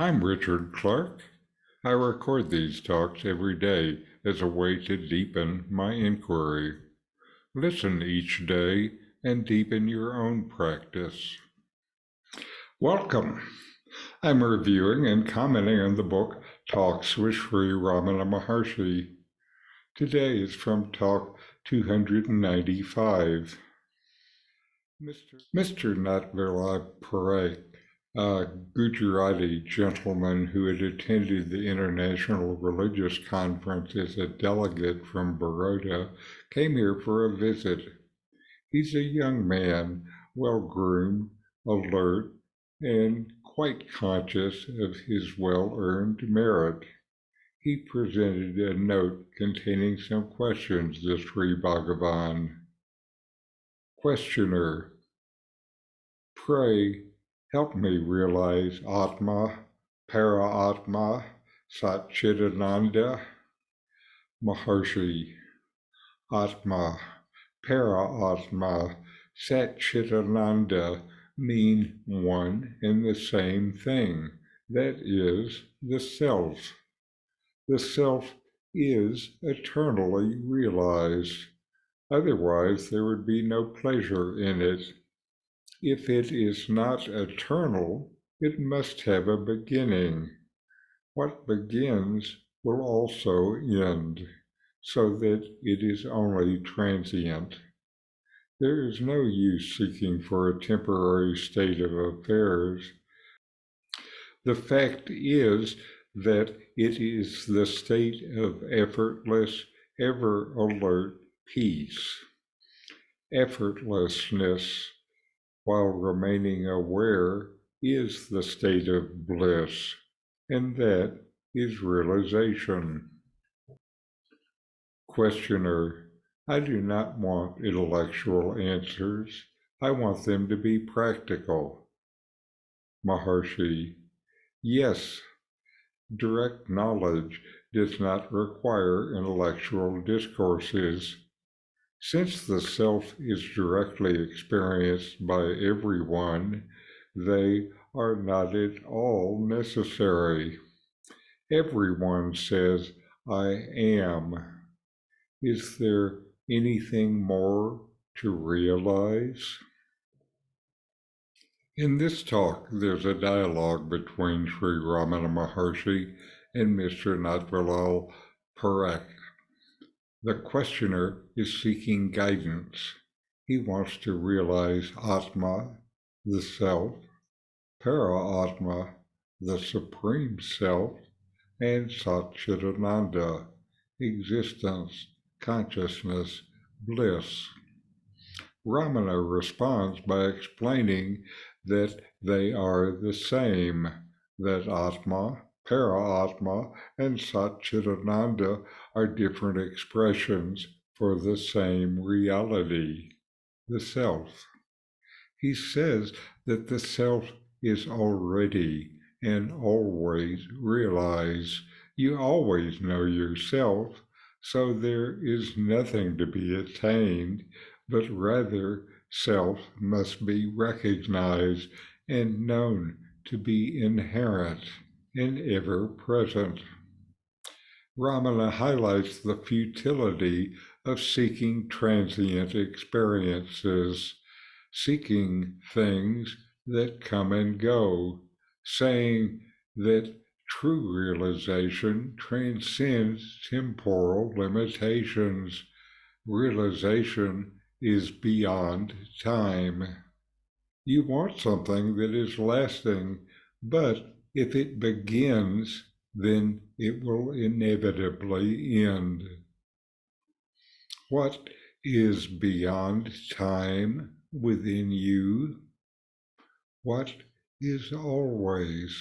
I'm Richard Clarke. I record these talks every day as a way to deepen my inquiry. Listen each day and deepen your own practice. Welcome. I'm reviewing and commenting on the book Talks with Sri Ramana Maharshi. Today is from Talk 295. Mr. Natverlal Parekh, a Gujarati gentleman who had attended the International Religious Conference as a delegate from Baroda, came here for a visit. He's a young man, well-groomed, alert, and quite conscious of his well-earned merit. He presented a note containing some questions to Sri Bhagavan. Questioner: Pray, help me realize Atma, Para-Atma, Satchidananda. Maharshi: Atma, Para-Atma, Satchidananda mean one and the same thing, that is, the self. The self is eternally realized. Otherwise, there would be no pleasure in it. If it is not eternal, it must have a beginning. What begins will also end, so that it is only transient. There is no use seeking for a temporary state of affairs. The fact is that it is the state of effortless, ever-alert peace. Effortlessness, while remaining aware, is the state of bliss, and that is realization. Questioner: I do not want intellectual answers. I want them to be practical. Maharshi: Yes, direct knowledge does not require intellectual discourses. Since the self is directly experienced by everyone, they are not at all necessary. Everyone says, I am. Is there anything more to realize? In this talk, there's a dialogue between Sri Ramana Maharshi and Mr. Natverlal Parekh. The questioner is seeking guidance. He wants to realize Atma, the self, Para-Atma, the supreme self, and Satchidananda, existence, consciousness, bliss. Ramana responds by explaining that they are the same, that Atma, Para-Atma, and Satchidananda are different expressions for the same reality, the self. He says that the self is already and always realized. You always know yourself, so there is nothing to be attained, but rather self must be recognized and known to be inherent and ever present. Ramana highlights the futility of seeking transient experiences, seeking things that come and go, saying that true realization transcends temporal limitations. Realization is beyond time. You want something that is lasting, but if it begins, then it will inevitably end. What is beyond time within you? What is always?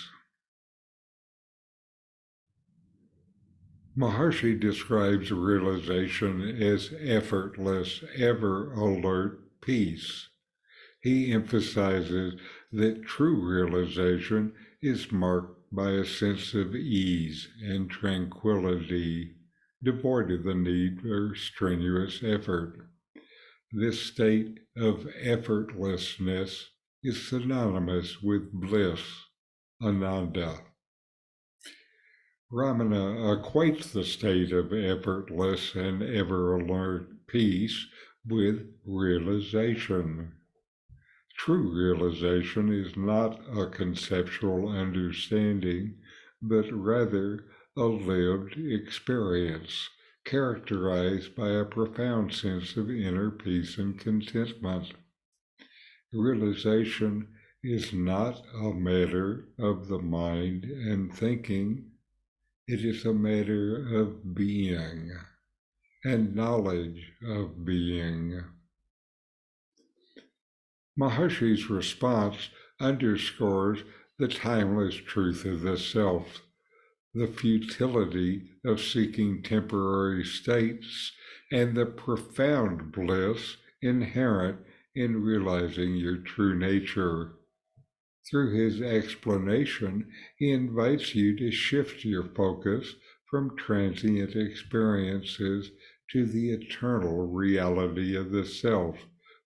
Maharshi describes realization as effortless, ever-alert peace. He emphasizes that true realization is marked by a sense of ease and tranquility, devoid of the need for strenuous effort. This state of effortlessness is synonymous with bliss, ananda. Ramana equates the state of effortless and ever-alert peace with realization. True realization is not a conceptual understanding, but rather a lived experience characterized by a profound sense of inner peace and contentment. Realization is not a matter of the mind and thinking, it is a matter of being and knowledge of being. Maharshi's response underscores the timeless truth of the self, the futility of seeking temporary states, and the profound bliss inherent in realizing your true nature. Through his explanation, he invites you to shift your focus from transient experiences to the eternal reality of the self,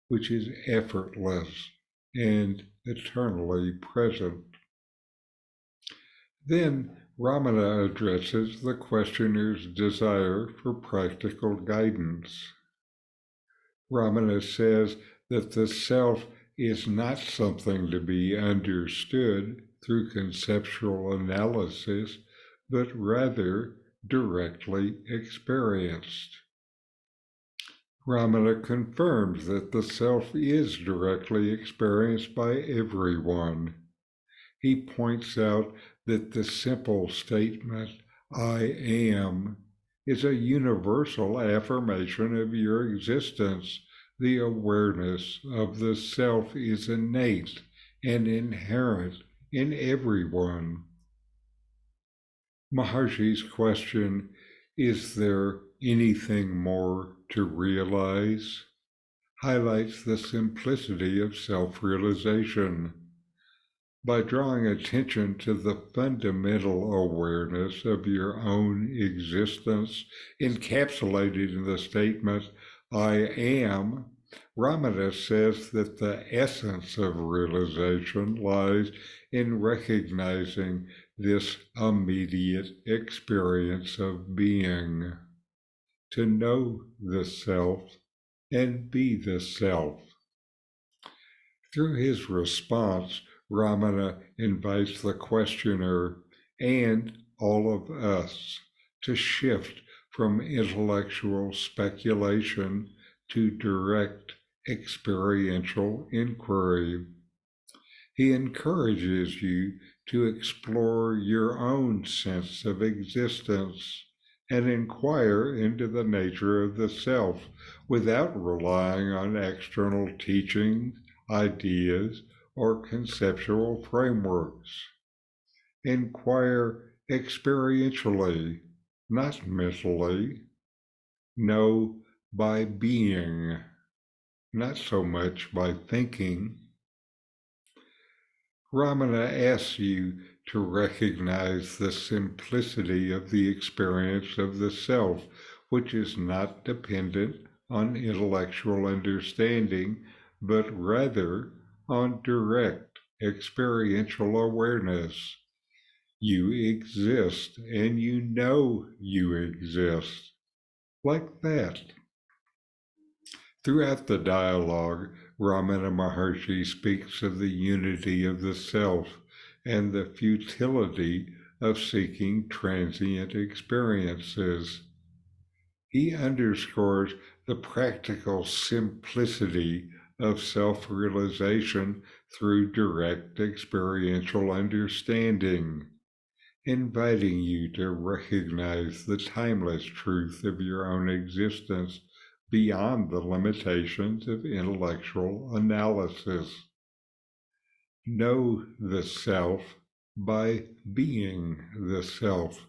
which is effortless and eternally present. Then Ramana addresses the questioner's desire for practical guidance. Ramana says that the self is not something to be understood through conceptual analysis, but rather directly experienced. Ramana confirms that the self is directly experienced by everyone. He points out that the simple statement, I am, is a universal affirmation of your existence. The awareness of the self is innate and inherent in everyone. Maharshi's question, is there anything more to realize, highlights the simplicity of self-realization. By drawing attention to the fundamental awareness of your own existence encapsulated in the statement, I am, Ramana says that the essence of realization lies in recognizing this immediate experience of being. To know the self and be the self. Through his response, Ramana invites the questioner and all of us to shift from intellectual speculation to direct experiential inquiry. He encourages you to explore your own sense of existence and inquire into the nature of the self without relying on external teachings, ideas, or conceptual frameworks. Inquire experientially, not mentally. Know by being, not so much by thinking. Ramana asks you to recognize the simplicity of the experience of the self, which is not dependent on intellectual understanding, but rather on direct experiential awareness. You exist and you know you exist. Like that. Throughout the dialogue, Ramana Maharshi speaks of the unity of the self and the futility of seeking transient experiences. He underscores the practical simplicity of self-realization through direct experiential understanding, inviting you to recognize the timeless truth of your own existence beyond the limitations of intellectual analysis. Know the self by being the self.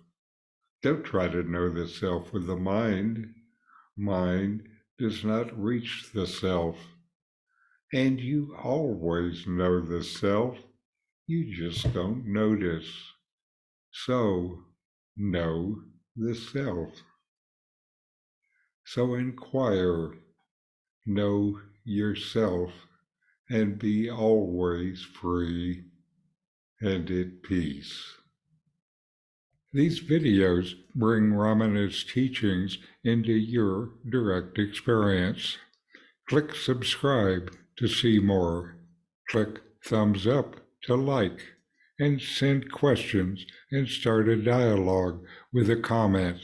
Don't try to know the self with the mind. Mind does not reach the self. And you always know the self, you just don't notice. So, know the self. So inquire, know yourself, and be always free and at peace. These videos bring Ramana's teachings into your direct experience. Click subscribe to see more. Click thumbs up to like, and send questions and start a dialogue with a comment.